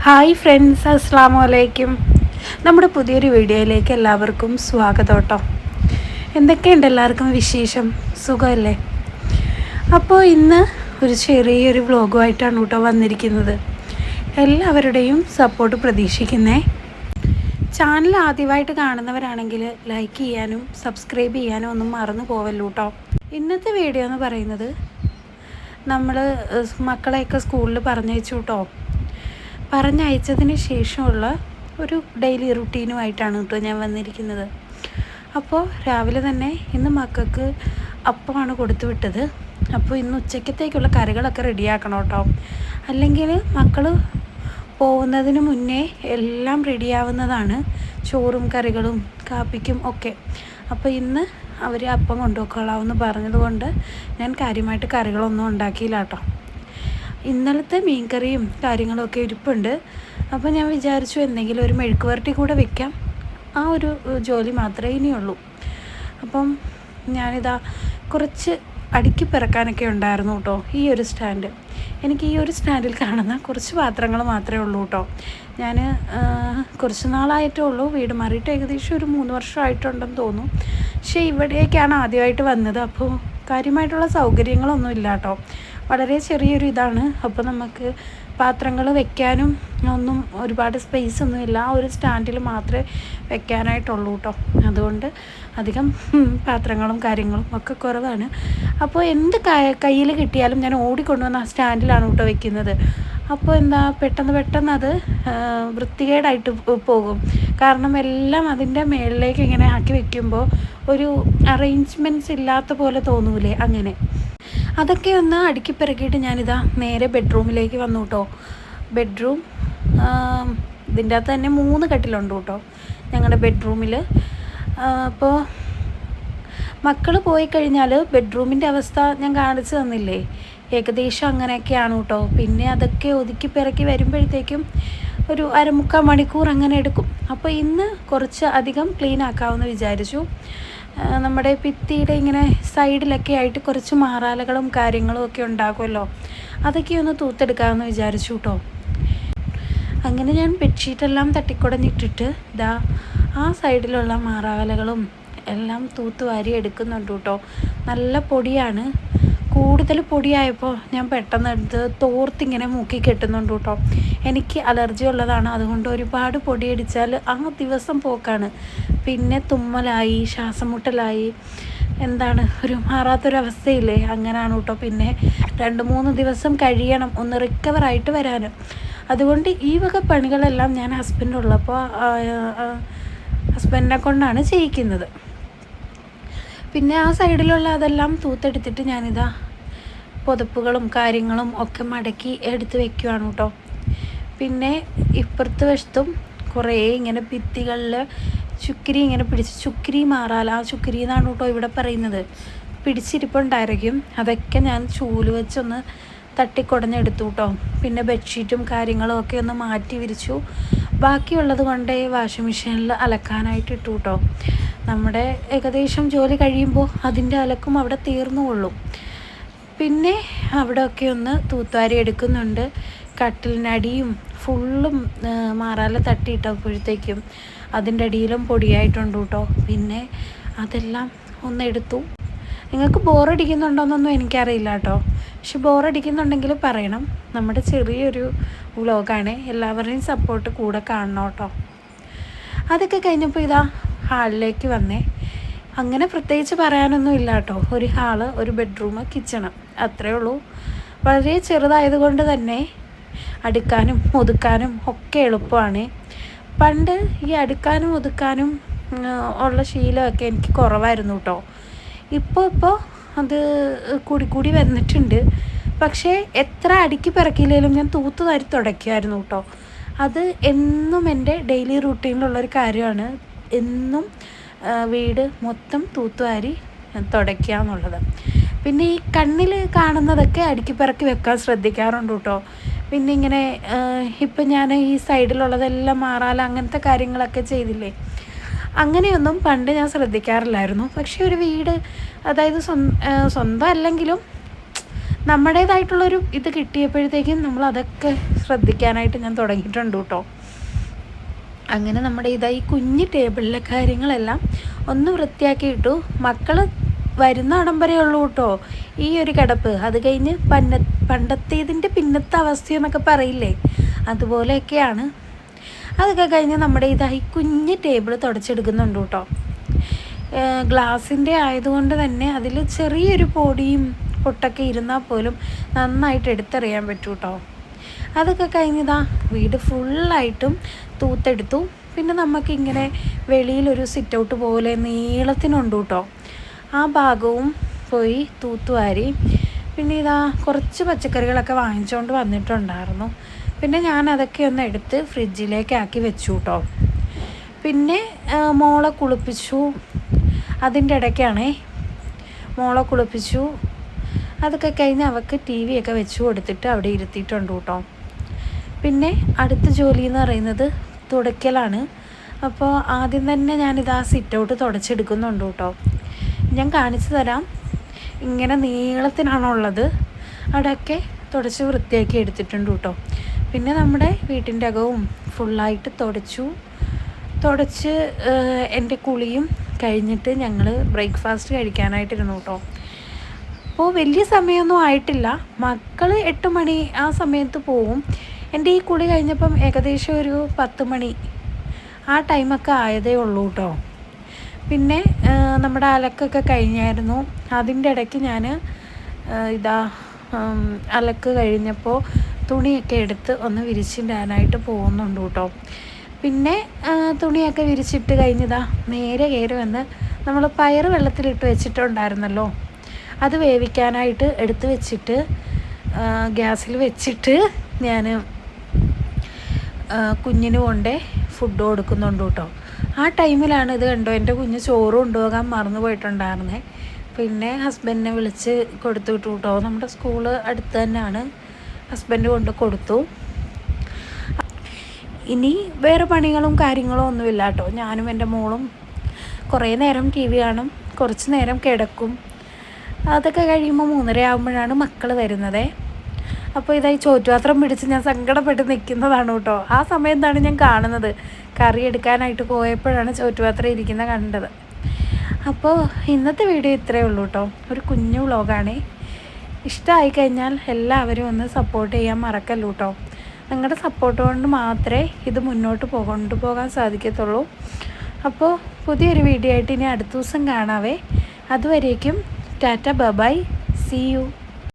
Hi friends, അസ്സാം വലൈക്കും. നമ്മുടെ പുതിയൊരു വീഡിയോയിലേക്ക് എല്ലാവർക്കും സ്വാഗതം കേട്ടോ. എന്തൊക്കെയുണ്ട് എല്ലാവർക്കും വിശേഷം? സുഖമല്ലേ? അപ്പോൾ ഇന്ന് ഒരു ചെറിയൊരു വ്ളോഗുമായിട്ടാണ് കേട്ടോ വന്നിരിക്കുന്നത്. എല്ലാവരുടെയും സപ്പോർട്ട് പ്രതീക്ഷിക്കുന്നേ. ചാനൽ ആദ്യമായിട്ട് കാണുന്നവരാണെങ്കിൽ ലൈക്ക് ചെയ്യാനും സബ്സ്ക്രൈബ് ചെയ്യാനും ഒന്നും മറന്നു പോവല്ലോ കേട്ടോ. ഇന്നത്തെ വീഡിയോ എന്ന് പറയുന്നത് നമ്മൾ മക്കളെയൊക്കെ സ്കൂളിൽ പറഞ്ഞയച്ചു കേട്ടോ. പറഞ്ഞയച്ചതിന് ശേഷമുള്ള ഒരു ഡെയിലി റുട്ടീനുമായിട്ടാണ് കേട്ടോ ഞാൻ വന്നിരിക്കുന്നത്. അപ്പോൾ രാവിലെ തന്നെ ഇന്ന് മക്കൾക്ക് അപ്പമാണ് കൊടുത്തു വിട്ടത്. അപ്പോൾ ഇന്ന് ഉച്ചക്കത്തേക്കുള്ള കറികളൊക്കെ റെഡിയാക്കണം കേട്ടോ. അല്ലെങ്കിൽ മക്കൾ പോകുന്നതിന് മുന്നേ എല്ലാം റെഡിയാവുന്നതാണ്, ചോറും കറികളും കാപ്പിക്കും ഒക്കെ. അപ്പോൾ ഇന്ന് അവർ അപ്പം കൊണ്ടുപോയിക്കോളാമെന്ന് പറഞ്ഞതുകൊണ്ട് ഞാൻ കാര്യമായിട്ട് കറികളൊന്നും ഉണ്ടാക്കിയില്ല കേട്ടോ. ഇന്നലത്തെ മീൻകറിയും കാര്യങ്ങളൊക്കെ ഇരിപ്പുണ്ട്. അപ്പോൾ ഞാൻ വിചാരിച്ചു എന്തെങ്കിലും ഒരു മെഴുക്ക് വരട്ടി കൂടെ വെക്കാം. ആ ഒരു ജോലി മാത്രമേ ഇനിയുള്ളൂ. അപ്പം ഞാനിതാ കുറച്ച് അടുക്കി പിറക്കാനൊക്കെ ഉണ്ടായിരുന്നു കേട്ടോ. ഈ ഒരു സ്റ്റാൻഡ്, എനിക്ക് ഈ ഒരു സ്റ്റാൻഡിൽ കാണുന്ന കുറച്ച് പാത്രങ്ങൾ മാത്രമേ ഉള്ളൂ കേട്ടോ. ഞാൻ കുറച്ച് നാളായിട്ടേ ഉള്ളൂ വീട് മാറിയിട്ട്, ഏകദേശം ഒരു 3 വർഷമായിട്ടുണ്ടെന്ന് തോന്നുന്നു. പക്ഷേ ഇവിടേക്കാണ് ആദ്യമായിട്ട് വന്നത്. അപ്പോൾ കാര്യമായിട്ടുള്ള സൗകര്യങ്ങളൊന്നും ഇല്ല കേട്ടോ. വളരെ ചെറിയൊരു ഇതാണ്. അപ്പോൾ നമുക്ക് പാത്രങ്ങൾ വെക്കാനും ഒന്നും ഒരുപാട് സ്പേസ് ഒന്നുമില്ല. ആ ഒരു സ്റ്റാൻഡിൽ മാത്രമേ വെക്കാനായിട്ടുള്ളൂ കേട്ടോ. അതുകൊണ്ട് അധികം പാത്രങ്ങളും കാര്യങ്ങളും ഒക്കെ കുറവാണ്. അപ്പോൾ എന്ത് കയ്യിൽ കിട്ടിയാലും ഞാൻ ഓടിക്കൊണ്ടുവന്ന് ആ സ്റ്റാൻഡിലാണ് കേട്ടോ വെക്കുന്നത്. അപ്പോൾ എന്താ പെട്ടെന്ന് അത് വൃത്തികേടായിട്ട് പോകും. കാരണം എല്ലാം അതിൻ്റെ മുകളിലേക്ക് ഇങ്ങനെ ആക്കി വെക്കുമ്പോൾ ഒരു അറേഞ്ച്മെൻറ്റ്സ് ഇല്ലാത്ത പോലെ തോന്നൂലേ, അങ്ങനെ. അതൊക്കെ ഒന്ന് അടുക്കി പെറുക്കിയിട്ട് ഞാനിതാ നേരെ ബെഡ്റൂമിലേക്ക് വന്നു കേട്ടോ. ബെഡ്റൂം ഇതിൻ്റെ അകത്ത് തന്നെ 3 കട്ടിലുണ്ട് കേട്ടോ ഞങ്ങളുടെ ബെഡ്റൂമിൽ. അപ്പോൾ മക്കൾ പോയി കഴിഞ്ഞാൽ ബെഡ്റൂമിൻ്റെ അവസ്ഥ ഞാൻ കാണിച്ചു തന്നില്ലേ, ഏകദേശം അങ്ങനെയൊക്കെയാണ് കേട്ടോ. പിന്നെ അതൊക്കെ ഒതുക്കി പിറക്കി വരുമ്പോഴത്തേക്കും ഒരു 1/4 മണിക്കൂർ അങ്ങനെ എടുക്കും. അപ്പോൾ ഇന്ന് കുറച്ച് അധികം ക്ലീൻ ആക്കാമെന്ന് വിചാരിച്ചു. നമ്മുടെ ഭിത്തിയുടെ ഇങ്ങനെ സൈഡിലൊക്കെ ആയിട്ട് കുറച്ച് മാറാലകളും കാര്യങ്ങളും ഒക്കെ ഉണ്ടാകുമല്ലോ, അതൊക്കെ ഒന്ന് തൂത്തെടുക്കാമെന്ന് വിചാരിച്ചു കേട്ടോ. അങ്ങനെ ഞാൻ ബെഡ്ഷീറ്റെല്ലാം തട്ടിക്കുടഞ്ഞിട്ടിട്ട് ഇതാ ആ സൈഡിലുള്ള മാറാലകളും എല്ലാം തൂത്തുവാരി എടുക്കുന്നുണ്ട് കേട്ടോ. നല്ല പൊടിയാണ്. കൂടുതൽ പൊടിയായപ്പോൾ ഞാൻ പെട്ടെന്ന് എടുത്ത് തോർത്തിങ്ങനെ മൂക്കി കെട്ടുന്നുണ്ട് കേട്ടോ. എനിക്ക് അലർജി ഉള്ളതാണ്, അതുകൊണ്ട് ഒരുപാട് പൊടിയടിച്ചാൽ ആ ദിവസം പോക്കാണ്. പിന്നെ തുമ്മലായി, ശ്വാസം മുട്ടലായി, ഒരു മാറാത്തൊരവസ്ഥയില്ലേ, അങ്ങനെയാണ് കേട്ടോ. പിന്നെ 2-3 ദിവസം കഴിയണം ഒന്ന് റിക്കവറായിട്ട് വരാൻ. അതുകൊണ്ട് ഈ വക പണികളെല്ലാം ഞാൻ ഹസ്ബൻഡുള്ളപ്പോൾ ഹസ്ബൻഡിനെ കൊണ്ടാണ് ചെയ്യിക്കുന്നത്. പിന്നെ ആ സൈഡിലുള്ള അതെല്ലാം തൂത്തെടുത്തിട്ട് ഞാനിതാ പുതപ്പുകളും കാര്യങ്ങളും ഒക്കെ മടക്കി എടുത്ത് വെക്കുവാണ് കേട്ടോ. പിന്നെ ഇപ്പുറത്തെ വശത്തും കുറേ ഇങ്ങനെ ഭിത്തികളിൽ ചുക്കിരി ഇങ്ങനെ ചുക്കിരി മാറാല, ആ ചുക്കിരി എന്നാണ് കേട്ടോ ഇവിടെ പറയുന്നത്, പിടിച്ചിരിപ്പുണ്ടായിരിക്കും. അതൊക്കെ ഞാൻ ചൂല് വെച്ചൊന്ന് തട്ടിക്കുടഞ്ഞെടുത്തു കേട്ടോ. പിന്നെ ബെഡ്ഷീറ്റും കാര്യങ്ങളും ഒക്കെ ഒന്ന് മാറ്റി വിരിച്ചു. ബാക്കിയുള്ളത് കൊണ്ട് വാഷിംഗ് മെഷീനിൽ അലക്കാനായിട്ട് ഇട്ടു കേട്ടോ. നമ്മുടെ ഏകദേശം ജോലി കഴിയുമ്പോൾ അതിൻ്റെ അലക്കും അവിടെ തീർന്നുകൊള്ളും. പിന്നെ അവിടെയൊക്കെ ഒന്ന് തൂത്തുവാരി എടുക്കുന്നുണ്ട്. കട്ടിലിനടിയും ഫുള്ളും മാറാല തട്ടിയിട്ടപ്പോഴത്തേക്കും അതിൻ്റെ അടിയിലും പൊടിയായിട്ടുണ്ട് കേട്ടോ. പിന്നെ അതെല്ലാം ഒന്നെടുത്തു. നിങ്ങൾക്ക് ബോറടിക്കുന്നുണ്ടോയെന്നൊന്നും എനിക്കറിയില്ല കേട്ടോ. പക്ഷെ ബോറടിക്കുന്നുണ്ടെങ്കിൽ പറയണം. നമ്മുടെ ചെറിയൊരു വ്ളോഗാണ്, എല്ലാവരുടെയും സപ്പോർട്ട് കൂടെ കാണണം കേട്ടോ. അതൊക്കെ കഴിഞ്ഞപ്പോൾ ഇതാ ഹാളിലേക്ക് വന്നേ. അങ്ങനെ പ്രത്യേകിച്ച് പറയാനൊന്നും ഇല്ല കേട്ടോ. ഒരു ഹാള്, ഒരു ബെഡ്റൂം, കിച്ചണ്, അത്രയേ ഉള്ളൂ. വളരെ ചെറുതായതുകൊണ്ട് തന്നെ അടുക്കാനും ഒതുക്കാനും ഒക്കെ എളുപ്പമാണ്. പണ്ട് ഈ അടുക്കാനും ഒതുക്കാനും ഉള്ള ശീലമൊക്കെ എനിക്ക് കുറവായിരുന്നു കേട്ടോ. ഇപ്പോൾ അത് കൂടി വന്നിട്ടുണ്ട്. പക്ഷേ എത്ര അടുക്കി പിറക്കിയില്ലെങ്കിലും ഞാൻ തൂത്തുവാരി തുടയ്ക്കുമായിരുന്നു കേട്ടോ. അത് എന്നും എൻ്റെ ഡെയിലി റൂട്ടീനിലുള്ളൊരു കാര്യമാണ്. എന്നും വീട് മൊത്തം തൂത്തുവാരി തുടയ്ക്കുക എന്നുള്ളത്. പിന്നെ ഈ കണ്ണിൽ കാണുന്നതൊക്കെ അടുക്കി പിറക്കി വെക്കാൻ ശ്രദ്ധിക്കാറുണ്ട് കേട്ടോ. പിന്നെ ഇങ്ങനെ ഇപ്പം ഞാൻ ഈ സൈഡിലുള്ളതെല്ലാം മാറാല അങ്ങനത്തെ കാര്യങ്ങളൊക്കെ ചെയ്തില്ലേ, അങ്ങനെയൊന്നും പണ്ട് ഞാൻ ശ്രദ്ധിക്കാറില്ലായിരുന്നു. പക്ഷേ ഒരു വീട്, അതായത് സ്വന്തം അല്ലെങ്കിലും നമ്മുടേതായിട്ടുള്ളൊരു ഇത് കിട്ടിയപ്പോഴത്തേക്കും നമ്മൾ അതൊക്കെ ശ്രദ്ധിക്കാനായിട്ട് ഞാൻ തുടങ്ങിയിട്ടുണ്ട് കേട്ടോ. അങ്ങനെ നമ്മുടെ ഈ കുഞ്ഞ് ടേബിളിലെ കാര്യങ്ങളെല്ലാം ഒന്ന് വൃത്തിയാക്കിയിട്ടു. മക്കൾ വരുന്ന ഇടം വരെ ഉള്ളൂ കേട്ടോ ഈ ഒരു കിടപ്പ്. അത് കഴിഞ്ഞ് പണ്ടത്തേതിൻ്റെ പിന്നത്തെ അവസ്ഥയെന്നൊക്കെ പറയില്ലേ, അതുപോലെയൊക്കെയാണ്. അതൊക്കെ കഴിഞ്ഞ് നമ്മുടെ ഈ കുഞ്ഞ് ടേബിൾ തുടച്ചെടുക്കുന്നുണ്ട് കേട്ടോ. ഗ്ലാസിൻ്റെ ആയതുകൊണ്ട് തന്നെ അതിൽ ചെറിയൊരു പൊടിയും പൊട്ടൊക്കെ ഇരുന്നാൽ പോലും നന്നായിട്ട് എടുത്തെറിയാൻ പറ്റും കേട്ടോ. അതൊക്കെ കഴിഞ്ഞിതാ വീട് ഫുള്ളായിട്ടും തൂത്തെടുത്തു. പിന്നെ നമുക്കിങ്ങനെ വെളിയിലൊരു സിറ്റ് ഔട്ട് പോലെ നീളത്തിനുണ്ട് കേട്ടോ. ആ ഭാഗവും പോയി തൂത്തുവാരി. പിന്നെ ഇതാ കുറച്ച് പച്ചക്കറികളൊക്കെ വാങ്ങിച്ചുകൊണ്ട് വന്നിട്ടുണ്ടായിരുന്നു. പിന്നെ ഞാൻ അതൊക്കെ ഒന്ന് എടുത്ത് ഫ്രിഡ്ജിലേക്ക് ആക്കി വെച്ചു കേട്ടോ. പിന്നെ മോളെ കുളിപ്പിച്ചു. അതിൻ്റെ ഇടയ്ക്കാണേ മോളെ കുളിപ്പിച്ചു. അതൊക്കെ കഴിഞ്ഞ് അവൾക്ക് ടി വി ഒക്കെ വെച്ച് കൊടുത്തിട്ട് അവിടെ ഇരുത്തിയിട്ടുണ്ട് കേട്ടോ. പിന്നെ അടുത്ത ജോലി എന്ന് പറയുന്നത് തുടയ്ക്കലാണ്. അപ്പോൾ ആദ്യം തന്നെ ഞാനിതാ സിറ്റ് ഔട്ട് തുടച്ചെടുക്കുന്നുണ്ട് കേട്ടോ. ഞാൻ കാണിച്ചു തരാം. ഇങ്ങനെ നീളത്തിനാണുള്ളത്. അവിടെയൊക്കെ തുടച്ച് വൃത്തിയാക്കി എടുത്തിട്ടുണ്ട് കേട്ടോ. പിന്നെ നമ്മുടെ വീട്ടിൻ്റെ അകവും ഫുള്ളായിട്ട് തുടച്ച് എൻ്റെ കുളിയും കഴിഞ്ഞിട്ട് ഞങ്ങൾ ബ്രേക്ക്ഫാസ്റ്റ് കഴിക്കാനായിട്ടിരുന്നു കേട്ടോ. അപ്പോൾ വലിയ സമയമൊന്നും ആയിട്ടില്ല. മക്കൾ 8 മണി ആ സമയത്ത് പോവും. എൻ്റെ ഈ കുളി കഴിഞ്ഞപ്പം ഏകദേശം ഒരു 10 മണി ആ ടൈമൊക്കെ ആയതേ ഉള്ളൂ കേട്ടോ. പിന്നെ നമ്മുടെ അലക്കൊക്കെ കഴിഞ്ഞായിരുന്നു. അതിൻ്റെ ഇടയ്ക്ക് ഞാൻ അലക്ക് കഴിഞ്ഞപ്പോൾ തുണിയൊക്കെ എടുത്ത് ഒന്ന് വിരിച്ചിടാനായിട്ട് പോകുന്നുണ്ട് കേട്ടോ. പിന്നെ തുണിയൊക്കെ വിരിച്ചിട്ട് കഴിഞ്ഞതാ നേരെ കയറി വന്ന് നമ്മൾ പയറ് വെള്ളത്തിലിട്ട് വെച്ചിട്ടുണ്ടായിരുന്നല്ലോ, അത് വേവിക്കാനായിട്ട് എടുത്ത് വെച്ചിട്ട് ഗ്യാസിൽ വെച്ചിട്ട് ഞാൻ കുഞ്ഞിന് കൊണ്ടേ ഫുഡ് കൊടുക്കുന്നുണ്ട് കേട്ടോ. ആ ടൈമിലാണ് ഇത് കണ്ടോ എൻ്റെ കുഞ്ഞ് ചോറ് കൊണ്ടുപോകാൻ മറന്നു പോയിട്ടുണ്ടായിരുന്നേ. പിന്നെ ഹസ്ബൻഡിനെ വിളിച്ച് കൊടുത്തു വിട്ടു കേട്ടോ. നമ്മുടെ സ്കൂള് അടുത്ത് തന്നെയാണ്. ഹസ്ബൻഡ് കൊണ്ട് കൊടുത്തു. ഇനി വേറെ പണികളും കാര്യങ്ങളും ഒന്നുമില്ല കേട്ടോ. ഞാനും എൻ്റെ മോളും കുറേ നേരം ടി വി കാണും, കുറച്ച് നേരം കിടക്കും. അതൊക്കെ കഴിയുമ്പോൾ 3:30 ആകുമ്പോഴാണ് മക്കൾ വരുന്നത്. അപ്പോൾ ഇതായി ചോറ്റുപാത്രം പിടിച്ച് ഞാൻ സങ്കടപ്പെട്ട് നിൽക്കുന്നതാണ് കേട്ടോ. ആ സമയത്താണ് ഞാൻ കാണുന്നത്. കറി എടുക്കാനായിട്ട് പോയപ്പോഴാണ് ചോറ്റുപാത്രം ഇരിക്കുന്നത് കണ്ടത്. അപ്പോൾ ഇന്നത്തെ വീഡിയോ ഇത്രയേ ഉള്ളൂ കേട്ടോ. ഒരു കുഞ്ഞു വ്ളോഗാണേ. ഇഷ്ടമായി കഴിഞ്ഞാൽ എല്ലാവരും ഒന്ന് സപ്പോർട്ട് ചെയ്യാൻ മറക്കല്ലോ കേട്ടോ. നിങ്ങളുടെ സപ്പോർട്ട് കൊണ്ട് മാത്രമേ ഇത് മുന്നോട്ട് കൊണ്ടുപോകാൻ സാധിക്കത്തുള്ളൂ. അപ്പോൾ പുതിയൊരു വീഡിയോ ആയിട്ട് ഇനി അടുത്ത ദിവസം കാണാവേ. അതുവരേക്കും ടാറ്റ ബൈ, സീ യു.